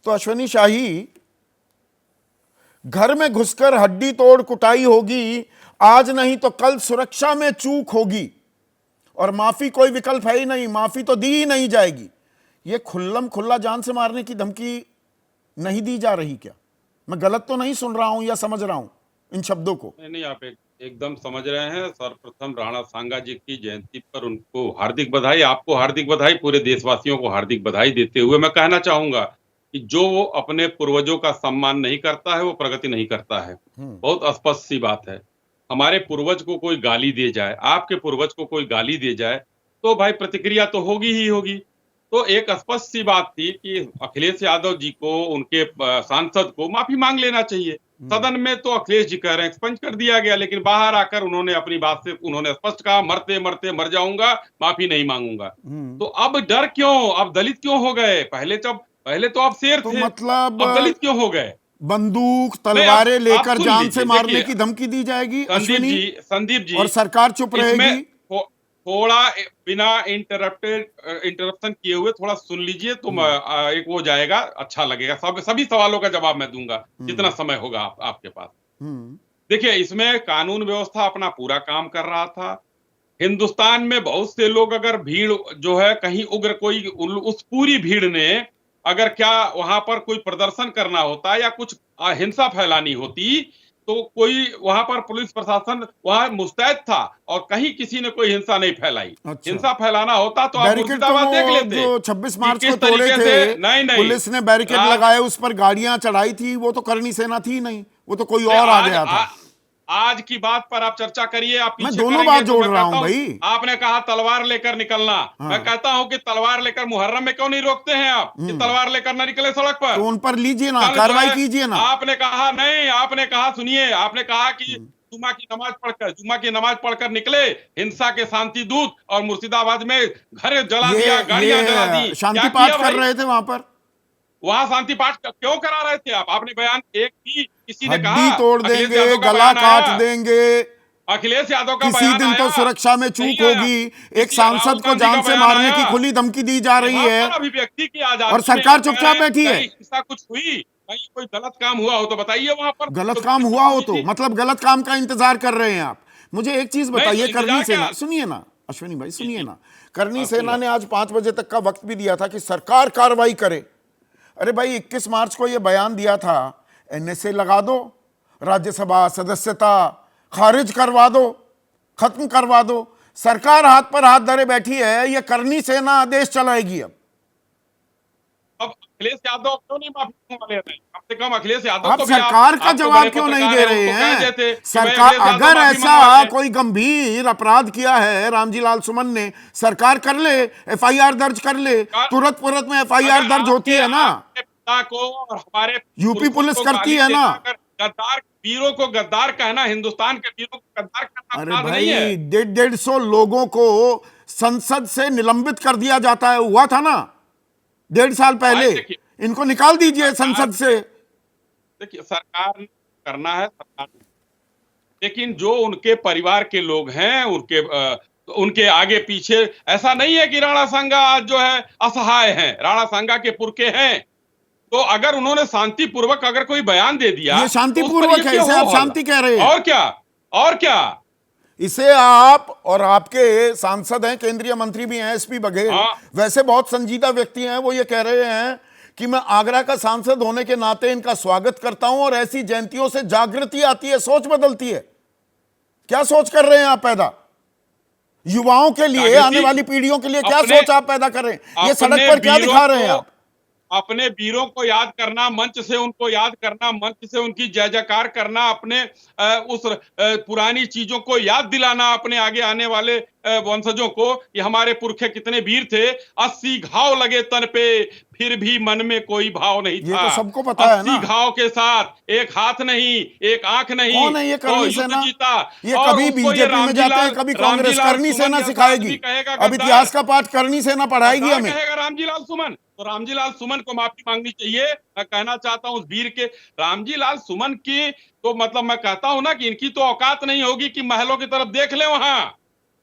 तो अश्विनी शाही, घर में घुसकर हड्डी तोड़ कुटाई होगी, आज नहीं तो कल सुरक्षा में चूक होगी और माफी कोई विकल्प है ही नहीं, माफी तो दी ही नहीं जाएगी। ये खुल्लम खुल्ला जान से मारने की धमकी नहीं दी जा रही क्या? मैं गलत तो नहीं सुन रहा हूं या समझ रहा हूं इन शब्दों को? नहीं, आप एकदम समझ रहे हैं। सर्वप्रथम राणा सांगा जी की जयंती पर उनको हार्दिक बधाई, आपको हार्दिक बधाई, पूरे देशवासियों को हार्दिक बधाई देते हुए मैं कहना चाहूंगा कि जो अपने पूर्वजों का सम्मान नहीं करता है वो प्रगति नहीं करता है। बहुत स्पष्ट सी बात है। हमारे पूर्वज को कोई गाली दे जाए, आपके पूर्वज को कोई गाली दे जाए, तो भाई प्रतिक्रिया तो होगी ही होगी। तो एक स्पष्ट सी बात थी कि अखिलेश यादव जी को, उनके सांसद को माफी मांग लेना चाहिए। सदन में तो अखिलेश जी कह रहे हैं एक्सपंज कर दिया गया, लेकिन बाहर आकर उन्होंने अपनी बात से उन्होंने स्पष्ट कहा, मरते मरते मर जाऊंगा, माफी नहीं मांगूंगा। तो अब डर क्यों? अब दलित क्यों हो गए? पहले तो आप शेर तो थे, मतलब अब दलित क्यों हो गए? बंदूक तलवारें लेकर जान से मारने देखिए, की धमकी दी जाएगी अश्विनी, संदीप जी, और सरकार चुप रहेगी? थोड़ा बिना इंटरप्शन किए हुए थोड़ा सुन लीजिए तो एक वो जाएगा, अच्छा लगेगा। सभी सवालों का जवाब मैं दूंगा जितना समय होगा आपके पास। देखिए, इसमें कानून व्यवस्था अपना पूरा काम कर रहा था। हिंदुस्तान में बहुत से लोग, अगर भीड़ जो है कहीं उग्र कोई, उस पूरी भीड़ ने अगर क्या वहां पर कोई प्रदर्शन करना होता या कुछ हिंसा फैलानी होती, तो कोई वहां पर पुलिस प्रशासन वहां मुस्तैद था और कहीं किसी ने कोई हिंसा नहीं फैलाई। अच्छा। हिंसा फैलाना होता तो आप बैरिकेड मुर्शिदाबाद देख लेते। जो 26 मार्च को किस तोड़े तरीके थे, से नहीं पुलिस ने बैरिकेड लगाए, उस पर गाड़ियां चढ़ाई थी, वो तो करनी सेना थी नहीं, वो तो कोई और आ गया था। आज की बात पर आप चर्चा करिए, आप मैं पीछे दोनों करेंगे बात तो जोड़ मैं रहा कहता हूं हूं, भाई। आपने कहा तलवार लेकर निकलना। मैं कहता हूं कि तलवार लेकर मुहर्रम में क्यों नहीं रोकते हैं आप कि तलवार लेकर ना निकले सड़क पर? तो उन पर लीजिए ना, कल जो कार्रवाई है, कीजिए ना। आपने कहा नहीं, आपने कहा, सुनिए, आपने कहा कि जुम्मा की नमाज पढ़कर निकले हिंसा के शांति दूत और मुर्शिदाबाद में घर जला दिया, गाड़ियां जला दी। शांति क्या पाठ किया कर भाई? रहे थे वहां पर? वहां शांति पाठ क्यों करा रहे थे आप? आपने बयान एक भी किसी ने कहा? हड्डी तोड़ अखिलेश देंगे, यादव का गला बयान काट आया? देंगे, अखिलेश यादव का किसी बयान दिन तो आया? सुरक्षा में नहीं चूक आया। होगी। एक किसी सांसद राहुल को गांधी जान का से बयान मारने की आया? खुली धमकी दी जा रही यहाँ है पर अभिव्यक्ति की और आजादी सरकार में चुपचाप बैठी है। कहीं हिंसा कुछ हुई, कहीं कोई गलत काम हुआ हो तो बताइए वहां पर। गलत काम हुआ हो तो मतलब गलत काम का इंतजार कर रहे हैं आप? मुझे एक चीज बताइए, करनी सेना, सुनिए ना अश्विनी भाई, सुनिए ना, करनी सेना ने आज 5 बजे तक का वक्त भी दिया था कि सरकार कार्रवाई करे। अरे भाई, 21 मार्च को यह बयान दिया था, एनएसए लगा दो, राज्यसभा सदस्यता खारिज करवा दो, खत्म करवा दो। सरकार हाथ पर हाथ धरे बैठी है, यह करनी सेना आदेश चलाएगी। अब अखिलेश यादव क्यों नहीं माफी वाले हैं? कम से कम अखिलेश यादव आप को भी सरकार का जवाब क्यों नहीं दे रहे हैं? सरकार अगर ऐसा कोई गंभीर अपराध किया है रामजी लाल सुमन ने, सरकार कर ले, एफआईआर दर्ज कर ले, तुरंत में एफआईआर दर्ज होती है ना। पिता को और हमारे यूपी पुलिस करती है ना। गद्दार वीरों को गद्दार कहना, हिंदुस्तान के वीरों को गद्दार कहना अरे अपराध नहीं है। भाई, 150 लोगों को संसद से निलंबित कर दिया जाता है, हुआ था ना 1.5 साल पहले। इनको निकाल दीजिए संसद से। देखिए, सरकार करना है सरकार, लेकिन जो उनके परिवार के लोग हैं, उनके आगे पीछे ऐसा नहीं है कि राणा सांगा आज जो है असहाय हैं, राणा सांगा के पुरखे हैं। तो अगर उन्होंने शांतिपूर्वक अगर कोई बयान दे दिया, ये शांतिपूर्वक है, इसे आप शांति कह रहे हैं? और क्या इसे आप, और आपके सांसद हैं, केंद्रीय मंत्री भी हैं एसपी बघेल, वैसे बहुत संजीदा व्यक्ति हैं, वो ये कह रहे हैं कि मैं आगरा का सांसद होने के नाते इनका स्वागत करता हूं और ऐसी जयंतियों से जागृति आती है, सोच बदलती है। क्या सोच कर रहे हैं आप पैदा? युवाओं के लिए, आने वाली पीढ़ियों के लिए क्या सोच आप पैदा कर रहे हैं? ये सड़क पर क्या दिखा रहे हैं आप? अपने वीरों को याद करना, मंच से उनको याद करना, मंच से उनकी जय जयकार करना, अपने उस पुरानी चीजों को याद दिलाना अपने आगे आने वाले वंशजों को कि हमारे पुरखे कितने वीर थे। 80 घाव लगे तन पे, फिर भी मन में कोई भाव नहीं था। ये तो सबको पता है ना। 80 घाव के साथ एक हाथ नहीं, एक आंख नहीं, कौन है ये करनी सेना? जीता। ये कभी बीजेपी में जाते हैं, कभी कांग्रेस। करनी सेना सिखाएगी, अब इतिहास का पाठ करनी सेना पढ़ाएगी हमें। रामजी लाल सुमन, तो रामजी लाल सुमन को माफी मांगनी चाहिए। मैं कहना चाहता हूं उस वीर के, रामजी लाल सुमन की तो मतलब मैं कहता हूं ना कि इनकी तो औकात नहीं होगी कि महलों की तरफ देख ले, वहां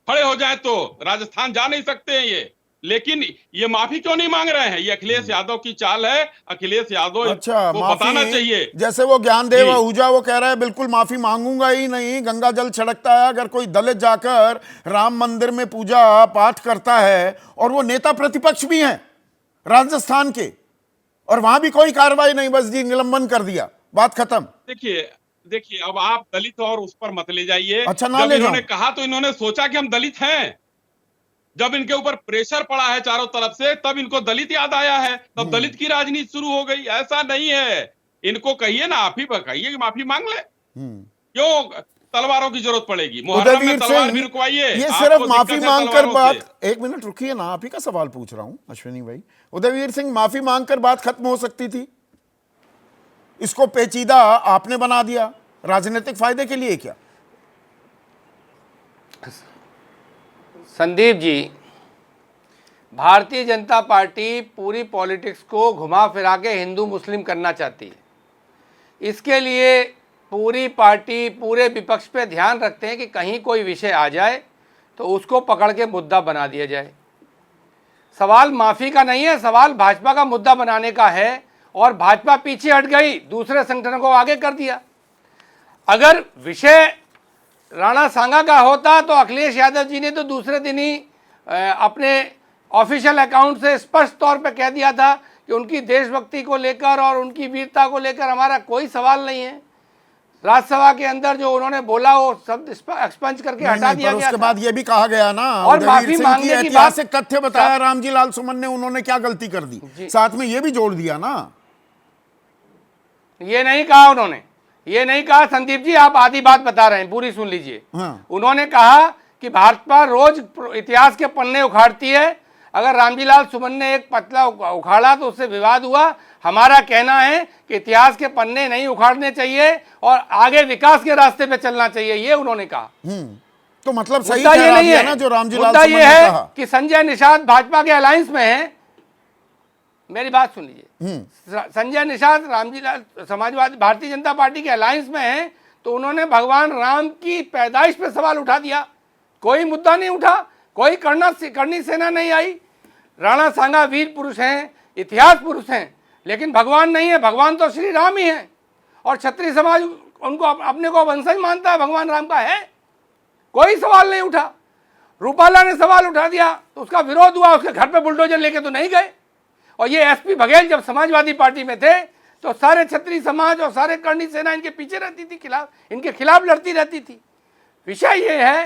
खड़े हो जाए तो राजस्थान जा नहीं सकते हैं ये। लेकिन ये माफी क्यों नहीं मांग रहे हैं? ये अखिलेश यादव की चाल है। अखिलेश यादव अच्छा, को बताना चाहिए। जैसे वो ज्ञानदेव जी। आहूजा वो कह रहा है बिल्कुल माफी मांगूंगा ही नहीं, गंगा जल छिड़कता है। अगर कोई दलित जाकर राम मंदिर में पूजा पाठ करता है और वो नेता प्रतिपक्ष भी हैं राजस्थान के, और वहां भी कोई कार्रवाई नहीं, बस जी निलंबन कर दिया, बात खत्म। देखिए अब आप दलित और उस पर मत ले जाइए। अच्छा, ना जब ले इन्होंने जाऊं। कहा तो इन्होंने सोचा कि हम दलित हैं। जब इनके ऊपर प्रेशर पड़ा है चारों तरफ से, तब इनको दलित याद आया है, तब दलित की राजनीति शुरू हो गई। ऐसा नहीं है। इनको कहिए ना, आप ही कहिए कि माफी मांग ले। क्यों तलवारों की जरूरत पड़ेगी? मुहर्रम में उदयवीर तलवार सिंह, भी रुकवाइए। ये आपको सिर्फ दिक्कत माफी है मांगकर तलवारों बात, से। एक मिनट रुकिए ना, आप ही का सवाल पूछ रहा हूं अश्विनी भाई। उदयवीर सिंह, माफी मांगकर बात खत्म हो सकती थी, इसको पेचीदा आपने बना दिया राजनीतिक फायदे के लिए क्या? संदीप जी, भारतीय जनता पार्टी पूरी पॉलिटिक्स को घुमा फिरा के हिंदू मुस्लिम करना चाहती है। इसके लिए पूरी पार्टी पूरे विपक्ष पे ध्यान रखते हैं कि कहीं कोई विषय आ जाए तो उसको पकड़ के मुद्दा बना दिया जाए। सवाल माफ़ी का नहीं है, सवाल भाजपा का मुद्दा बनाने का है, और भाजपा पीछे हट गई, दूसरे संगठनों को आगे कर दिया। अगर विषय राणा सांगा का होता तो अखिलेश यादव जी ने तो दूसरे दिन ही अपने ऑफिशियल अकाउंट से स्पष्ट तौर पे कह दिया था कि उनकी देशभक्ति को लेकर और उनकी वीरता को लेकर हमारा कोई सवाल नहीं है। राज्यसभा के अंदर जो उन्होंने बोला वो शब्द एक्सपंज करके हटा दिया गया। उसके बाद ये भी कहा गया ना, और माफी मांगने की ऐतिहासिक तथ्य बताया रामजी लाल सुमन ने, उन्होंने क्या गलती कर दी, साथ में ये भी जोड़ दिया ना। ये नहीं कहा उन्होंने, ये नहीं कहा संदीप जी, आप आधी बात बता रहे हैं, पूरी सुन लीजिए। हाँ। उन्होंने कहा कि भाजपा रोज इतिहास के पन्ने उखाड़ती है। अगर रामजी लाल सुमन ने एक पतला उखाड़ा तो उससे विवाद हुआ। हमारा कहना है कि इतिहास के पन्ने नहीं उखाड़ने चाहिए और आगे विकास के रास्ते पे चलना चाहिए, ये उन्होंने कहा। तो मतलब सही मुद्दा ये नहीं है ना जो रामजी लाल मुद्दा सुमन ये ने है कहा कि संजय निषाद भाजपा के अलायंस में है। मेरी बात सुन लीजिए, संजय निषाद रामजी लाल समाजवादी भारतीय जनता पार्टी के अलायंस में है, तो उन्होंने भगवान राम की पैदाइश पे सवाल उठा दिया। कोई मुद्दा नहीं उठा, कोई करनी सेना नहीं आई। राणा सांगा वीर पुरुष हैं, इतिहास पुरुष हैं, लेकिन भगवान नहीं है। भगवान तो श्री राम ही हैं, और क्षत्रिय समाज उनको अपने को वंशज मानता है, भगवान राम का है। कोई सवाल नहीं उठा। रूपाला ने सवाल उठा दिया तो उसका विरोध हुआ, उसके घर पे बुलडोजर लेके तो नहीं गए। और ये एसपी बघेल जब समाजवादी पार्टी में थे तो सारे क्षत्रिय समाज और सारे करणी सेना इनके पीछे रहती थी, इनके खिलाफ लड़ती रहती थी। विषय ये है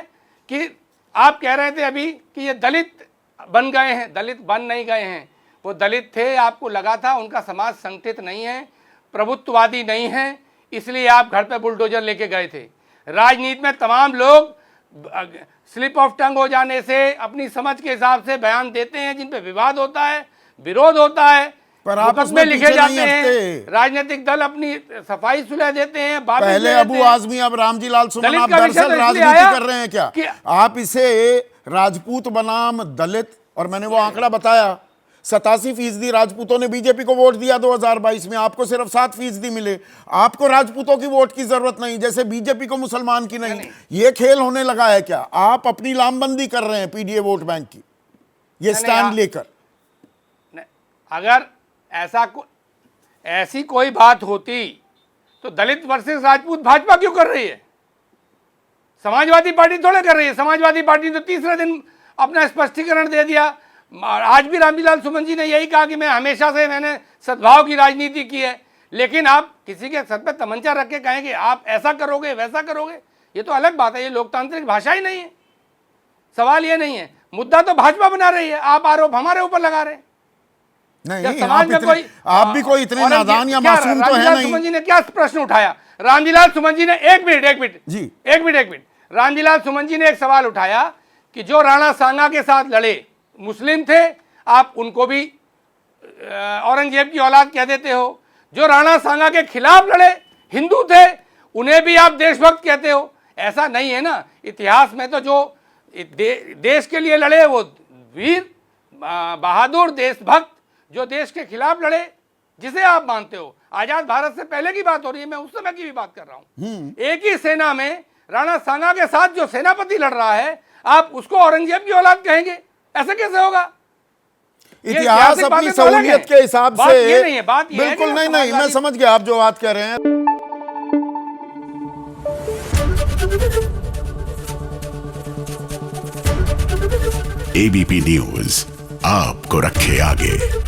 कि आप कह रहे थे अभी कि ये दलित बन गए हैं। दलित बन नहीं गए हैं, वो दलित थे, आपको लगा था उनका समाज संगठित नहीं है, प्रभुत्ववादी नहीं है, इसलिए आप घर पे बुलडोजर लेके गए थे। राजनीति में तमाम लोग स्लिप ऑफ टंग हो जाने से अपनी समझ के हिसाब से बयान देते हैं, जिन पे विवाद होता है, विरोध होता है, पर आप मुकदमे लिखे जाते हैं, राजनीतिक दल अपनी सफाई सुलह देते हैं। पहले अबू आजमी, अब रामजी लाल सुमन, आप दरअसल राजनीति कर रहे हैं क्या? आप इसे राजपूत बनाम दलित, और मैंने वो आंकड़ा बताया 87% राजपूतों ने बीजेपी को वोट दिया 2022 में, आपको सिर्फ 7% मिले। आपको राजपूतों की वोट की जरूरत नहीं, जैसे बीजेपी को मुसलमान की नहीं। ये खेल होने लगा है क्या? आप अपनी लामबंदी कर रहे हैं पीडीए वोट बैंक की, ये स्टैंड लेकर। अगर ऐसी कोई बात होती तो दलित वर्सेस राजपूत भाजपा क्यों कर रही है? समाजवादी पार्टी थोड़े कर रही है। समाजवादी पार्टी तो तीसरे दिन अपना स्पष्टीकरण दे दिया। आज भी रामजी लाल सुमन जी ने यही कहा कि मैं हमेशा से मैंने सद्भाव की राजनीति की है। लेकिन आप किसी के सर पे तमंचा रख के कहेंगे आप ऐसा करोगे वैसा करोगे, ये तो अलग बात है, ये लोकतांत्रिक भाषा ही नहीं है। सवाल ये नहीं है, मुद्दा तो भाजपा बना रही है, आप आरोप हमारे ऊपर लगा रहे हैं। नहीं, समाज में कोई आप भी कोई इतने नादान या मासूम तो है नहीं। सुमन जी ने क्या प्रश्न उठाया? रामजी लाल सुमन जी ने एक मिनट रामजी लाल सुमन जी ने एक सवाल उठाया कि जो राणा सांगा के साथ लड़े मुस्लिम थे, आप उनको भी औरंगजेब की औलाद कह देते हो। जो राणा सांगा के खिलाफ लड़े हिंदू थे, उन्हें भी आप देशभक्त कहते हो। ऐसा नहीं है ना। इतिहास में तो जो देश के लिए लड़े वो वीर बहादुर देशभक्त, जो देश के खिलाफ लड़े, जिसे आप मानते हो। आजाद भारत से पहले की बात हो रही है, मैं उस समय की भी बात कर रहा हूं। एक ही सेना में राणा सांगा के साथ जो सेनापति लड़ रहा है, आप उसको औरंगजेब की औलाद कहेंगे? ऐसा कैसे होगा? ये इतिहास ऐतिहासिक अपनी बातें तो अलग सहूलियत हैं। के हिसाब बात से ये नहीं है, बात ये है बिल्कुल कि नहीं मैं समाजवादी- समझ गया आप जो बात कर रहे हैं। एबीपी न्यूज आपको रखे आगे।